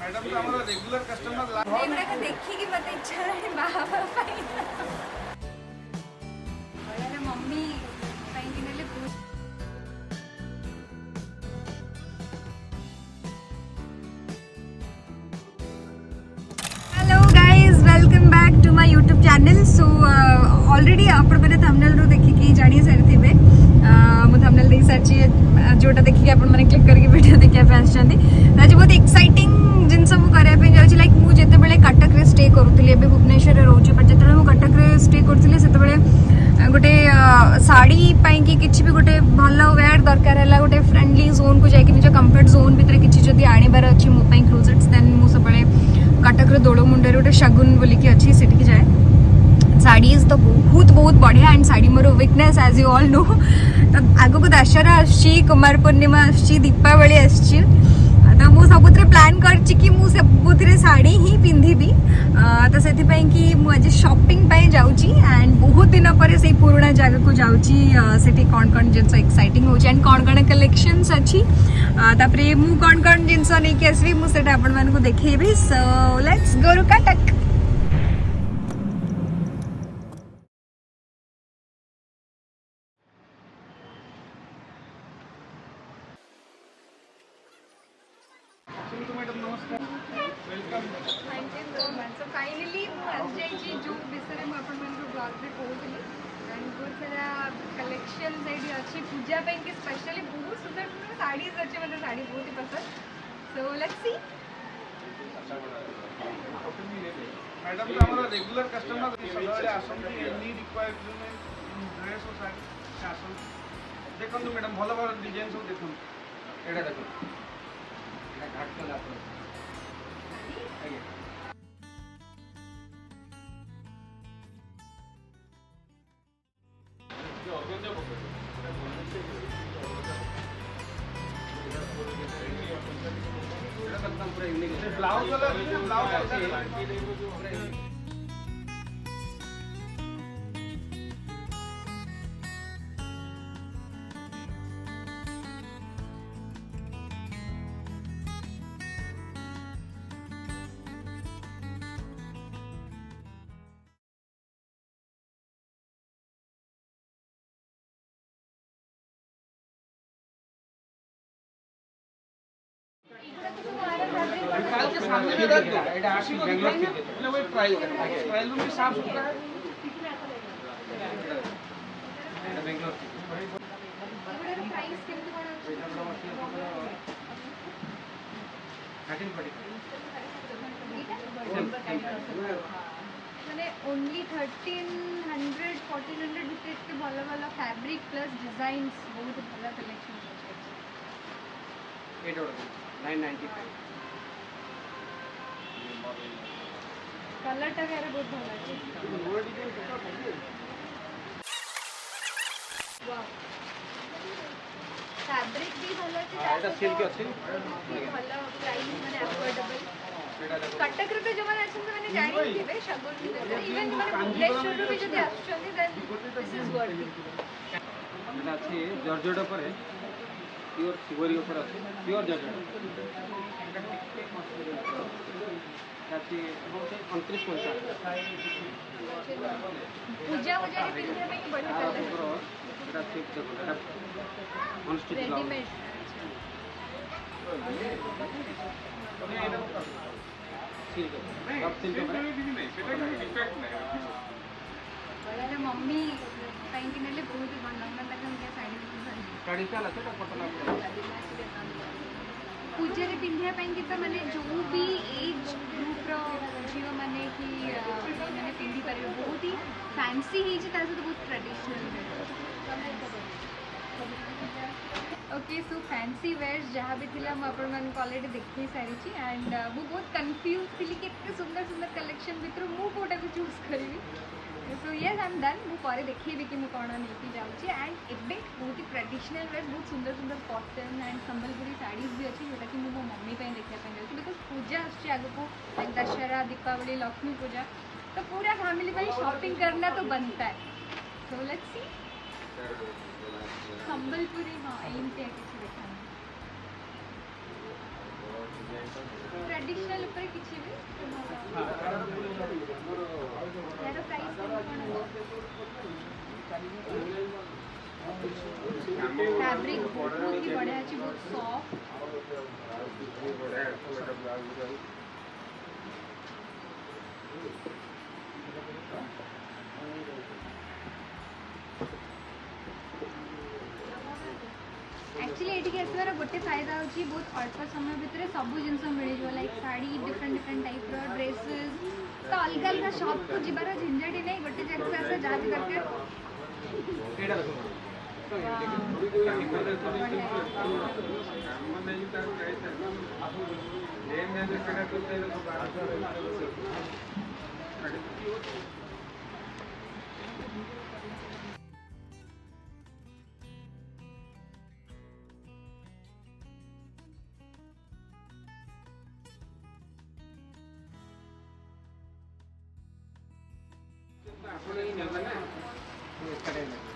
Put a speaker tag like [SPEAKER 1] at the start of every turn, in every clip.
[SPEAKER 1] Madam तो हमारा regular customer
[SPEAKER 2] एगुड़ा को देखिए मत इच्छा है बाबा mummy hello guys welcome back to my YouTube channel. So already आपण मैंने थंबनेल रो देखिकी जानी सारी थे मु थंबनेल देख सारी जोटा देखिकी आपण मैंने क्लिक करके वीडियो देखिया पे आछंती। आज बहुत एक्साइटिंग जिनस मु करिया पे जाउची लाइक मु जेते बेले कटक रे स्टे करूतली एबे भुवनेश्वर रे रहूची पर जेते मु कटक रे स्टे करतली सेते बेले गोटे साड़ी पाई कि किछि भी गोटे भल वेयर दरकार है गोटे फ्रेंडली जोन को जाके निज कंफर्ट जोन भितर किछि जदी आनिबार अछि मो पई क्लोजेट्स देन मु सबले कटक रे दोड़मुंडे गोटे शगुन बोलिकी अच्छी सेठी जाए। साड़ीज तो बहुत बहुत बढ़िया एंड साड़ी मोर weakness as you all know. तो आगो को दशहरा आछि, कुमार पूर्णिमा आछि, दीपावली आछि, तो मु सबुतरे प्लान करछि कि मु सबुतरे साड़ी ही पिंधिबी। तो सेति पई कि मु आज शॉपिंग पई जाउची एंड बहुत दिन पर से पुराना जगह को जाउची सेठी कोन कोन जिंस एक्साइटिंग होची एंड कोन कोन कलेक्शंस अछि तापरे मु कोन कोन जिंस नै के आसबी मु सेटा आपण मान को देखेबी। So let's go to Cuttack.
[SPEAKER 1] Madam नमस्कार welcome.
[SPEAKER 2] Thank you so much. So finally मु आज जाई जो विषय में आपण मान को ब्लॉग रे कहउतली एंड बहुत सारा कलेक्शन एडी अछि पूजा पे कि स्पेशली बहुत सुंदर सुंदर साड़ीज अछि, मतलब साड़ी बहुत ही पसंद। So let's see.
[SPEAKER 1] मैडम तो हमारा रेगुलर कस्टमर सदाबेले आसନ୍ତି एनी रिक्वायरमेंट ड्रेस और साड़ी आसନ୍ତି देखंतु मैडम भल भल डिजाइन सब देखंतु एडा देखंतु एडा घाट कला पर आगे जो ऑर्गेन्जा पकड़ ब्लाउज के सामने में रख दो एटा आशी को दिखाएंगे मतलब वही ट्रायल रूम भी साफ सुथरा है। एटा बेंगलोर
[SPEAKER 2] एगुड़ा प्राइस केमति कोन अछि?
[SPEAKER 1] 1340
[SPEAKER 2] माने ओनली 1300 1400 भितर एते भल भल फैब्रिक प्लस डिजाइन्स बहुत भल कलेक्शन अछि।
[SPEAKER 1] 995
[SPEAKER 2] कलर टा यार बहुत भल अछि। वाओ फैब्रिक भी भल अछि,
[SPEAKER 1] एटा सिल्क अछि
[SPEAKER 2] भल प्राइस माने अफोर्डेबल। कटक रे जो माने अछि माने जानि दिबे शगुन दिबे इवन माने भुवनेश्वर रो भी जदी आछछन्ती देन दिस इज वर्दी।
[SPEAKER 1] एटा अछि जॉर्जेट पर प्योर सिवरी ऊपर अछि प्योर जॉर्जेट अछि 29
[SPEAKER 2] पूजा वजा रे पिंधे में बढ़िया कलर
[SPEAKER 1] एटा सिल्क देखो एटा अनस्टिच
[SPEAKER 2] रेडीमेड
[SPEAKER 1] सिल्क सब सिल्क में डिफेक्ट नहीं
[SPEAKER 2] वाला मम्मी कहीं कि नेले बहुत ही भल लगन तक हम के साड़ी
[SPEAKER 1] ट्रेडिशनल আছে ता पतला
[SPEAKER 2] पूजा रे पिंधिया ପାଇଁ कि त माने जो भी एज ग्रुप रो झियो माने कि माने पिंधि परिबे बहुत ही फैंसी ही ता से बहुत traditional okay. So fancy wears जहाँ भी थिला हम आपण मान ऑलरेडी देखि सारी छी एंड वो बहुत कंफ्यूज थिली कि इतने सुंदर सुंदर कलेक्शन भितर मु कोटा को चूज करिवि। So yes I am done मु पर देखिए कि मु कोन नेकी जाउची एंड एबे बहुत ही ट्रेडिशनल वेयर बहुत सुंदर सुंदर कॉटन एंड संबलपुरी साड़ीज भी अच्छी जोटा कि मु मो मम्मी पे देखिया पे जाउची बिकॉज पूजा आछी आगो को लाइक दशहरा दीपावली लक्ष्मी पूजा तो पूरा फैमिली पे शॉपिंग करना तो बनता है। सो लेट्स सी संबलपुरी हाँ एम पे किसी देखा ट्रेडिशनल ऊपर किछि भी
[SPEAKER 1] हां
[SPEAKER 2] यार प्राइस फैब्रिक बहुत ही बढ़िया अछि बहुत सॉफ्ट एक्चुअली एठी आसबार गोटे फायदा होची बहुत अल्प समय भितर सब जिनस मिल जो like sari different different type रो ड्रेसेस तो अलग अलग शॉप को जिबार झंझट नहीं गोटे जगह से आसा जहाँ भी दरकार
[SPEAKER 1] एडा देखो ଆପଣ ହିଁ ନେବେ ନା ଏକାଡେ ନେବେ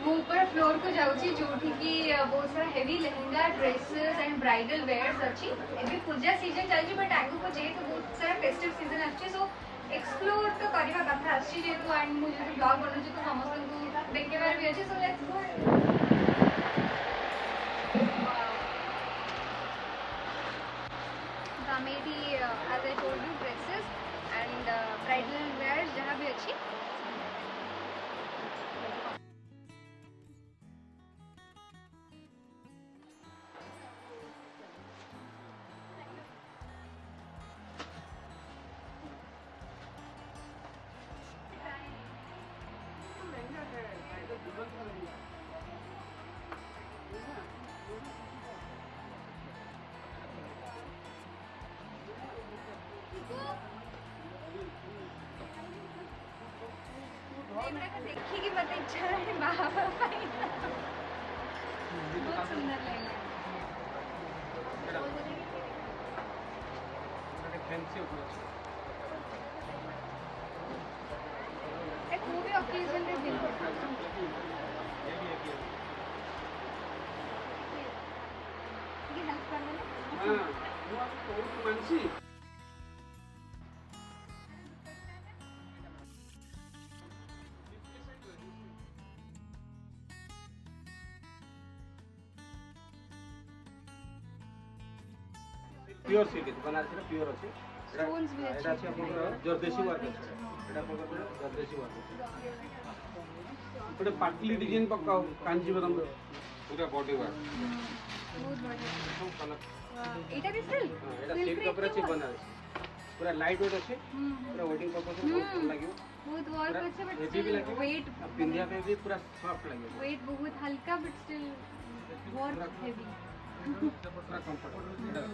[SPEAKER 2] ऊपर फ्लोर को जाउची जोठी की बहुत सारा heavy lehenga dresses and bridal wears अच्छी एबी पूजा सीजन चलची बट आगु को जे तो बहुत सारा फेस्टिव सीजन अच्छी सो एक्सप्लोर तो करबा कथा अच्छी जे तो एंड मु जे ब्लॉग बनउची तो समस्त को देखेबार भी अच्छी सो लेट्स गो मेरी as I told you dresses and bridal wears जहाँ भी अच्छी देखी की मत इच्छा है बाबा बहुत सुंदर लगे
[SPEAKER 1] फैंसी उपलब्ध
[SPEAKER 2] एक मूवी ओकेजन रे दिन ये हेल्प करना ना
[SPEAKER 1] हां वो आप code Mansi pure silk Banarasi pure अच्छे
[SPEAKER 2] स्टोन्स भी अच्छे
[SPEAKER 1] एटा अच्छे आपन जरदेसी वर्क अच्छे एटा आपन जरदेसी वर्क गोटे पाटली डिजाइन पक्का कांजीवरम पूरा बॉडी वर्क
[SPEAKER 2] बहुत बढ़िया
[SPEAKER 1] सब कलर
[SPEAKER 2] एटा भी सिल्क
[SPEAKER 1] एटा सिल्क ऊपर अच्छे बनारसी पूरा लाइट वेट अच्छे पूरा वेडिंग पर्पस बहुत लागियो
[SPEAKER 2] बहुत वर्क अच्छे बट
[SPEAKER 1] हेवी भी लागियो
[SPEAKER 2] वेट
[SPEAKER 1] पिंडिया पे भी पूरा सॉफ्ट लागियो
[SPEAKER 2] वेट बहुत हल्का बट स्टिल वर्क हेवी
[SPEAKER 1] पूरा कंफर्टेबल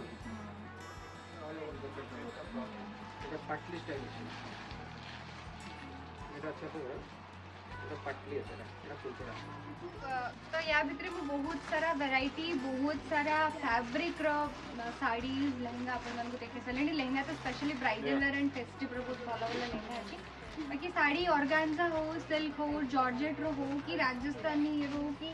[SPEAKER 1] এটা পাটলি স্টাইল আছে এটা আছে তো এটা পাটলি আছে এটা কুলচরা
[SPEAKER 2] तो या भितर में बहुत सारा वैरायटी बहुत सारा फैब्रिक रो साड़ीज लहंगा अपन मन को देखे सलेनी लहंगा तो स्पेशली ब्राइडल एंड फेस्टिव रो बहुत भलो भलो लहंगा अछि बाकी साड़ी ऑर्गेन्जा हो सिल्क हो जॉर्जेट रो हो कि राजस्थानी रो कि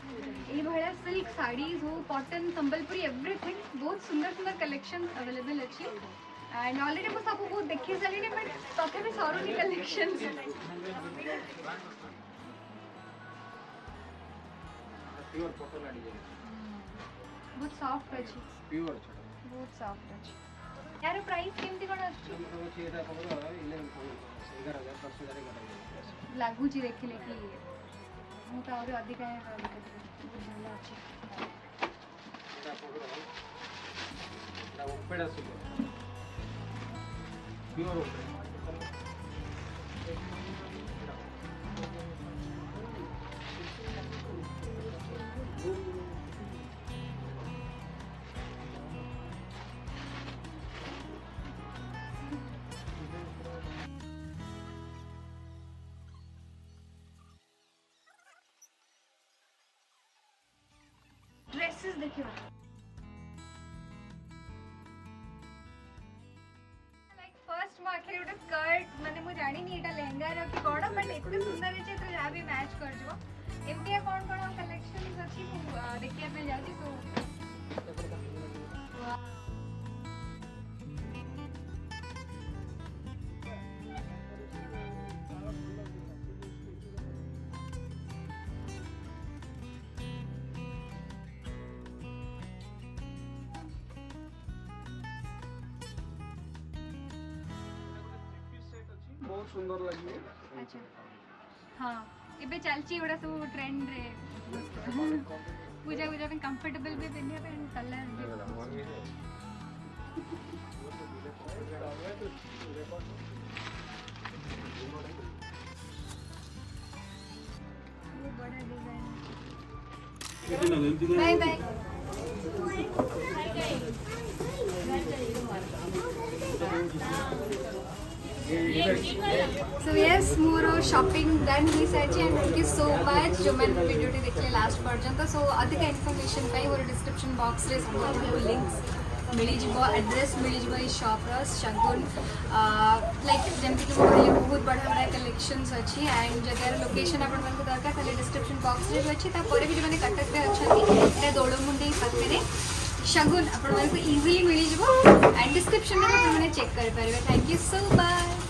[SPEAKER 2] ए भला सिल्क साड़ीज हो कॉटन संबलपुरी एवरीथिंग बहुत सुंदर सुंदर कलेक्शन अवेलेबल अछि एंड ऑलरेडी मु सब बहुत देखि सलेनी बट तथे भी सरुनी कलेक्शंस
[SPEAKER 1] प्योर कॉटन आडी जाय
[SPEAKER 2] बहुत सॉफ्ट अछि
[SPEAKER 1] प्योर छटा
[SPEAKER 2] बहुत सॉफ्ट अछि यार प्राइस केमती कोन अछि
[SPEAKER 1] ଅଛି ଏଟା ଆପଣଙ୍କର 11000 10000
[SPEAKER 2] ଲାଗୁଛି ଦେଖିଲେ କି ମୁଁ ତ ଆହୁରି ଅଧିକା ଭଲ ଅଛି
[SPEAKER 1] ଏଟା ଆପଣଙ୍କର ଏଟା ଓପେଡା ସିଲ प्योर
[SPEAKER 2] ड्रेसेस देखियो लाइक फर्स्ट मो आखिर गोटे स्कर्ट माने मु जानी नी एटा लहंगा रो कि कोड बट एते सुंदर है तो जा भी मैच कर जो एमतिया कोन कोन कलेक्शंस अछि मु देखिया पे जाउची तो
[SPEAKER 1] बहुत सुंदर लगे।
[SPEAKER 2] अच्छा हाँ एबे चलची एडा सब ट्रेंड रे पूजा पूजा में कंफर्टेबल भी पिन्ने पे कलर भी ये बड़ा design bye bye So yes, मोर शॉपिंग डन ही साइची and thank you so much जो मैंने वीडियो टी देखले लास्ट पर्यंत सो अधिक इन्फॉर्मेशन पाई मोर डिस्क्रिप्शन बॉक्स रे सब लिंक्स मिली जिवो एड्रेस मिली जिवो ई शॉप रो शगुन लाइक जेमति कि मोर ये बहुत बड़ा बड़ा कलेक्शंस अछि एंड जगर लोकेशन अपन मन को दरकार खाली डिस्क्रिप्शन बॉक्स रे अछि ता परे भी माने कटक रे अछथि एटा दोळमुंडी पाखरे शगुन अपन मन को इजीली मिली जिवो एंड डिस्क्रिप्शन में अपन माने चेक कर परबे थैंक यू सो मच।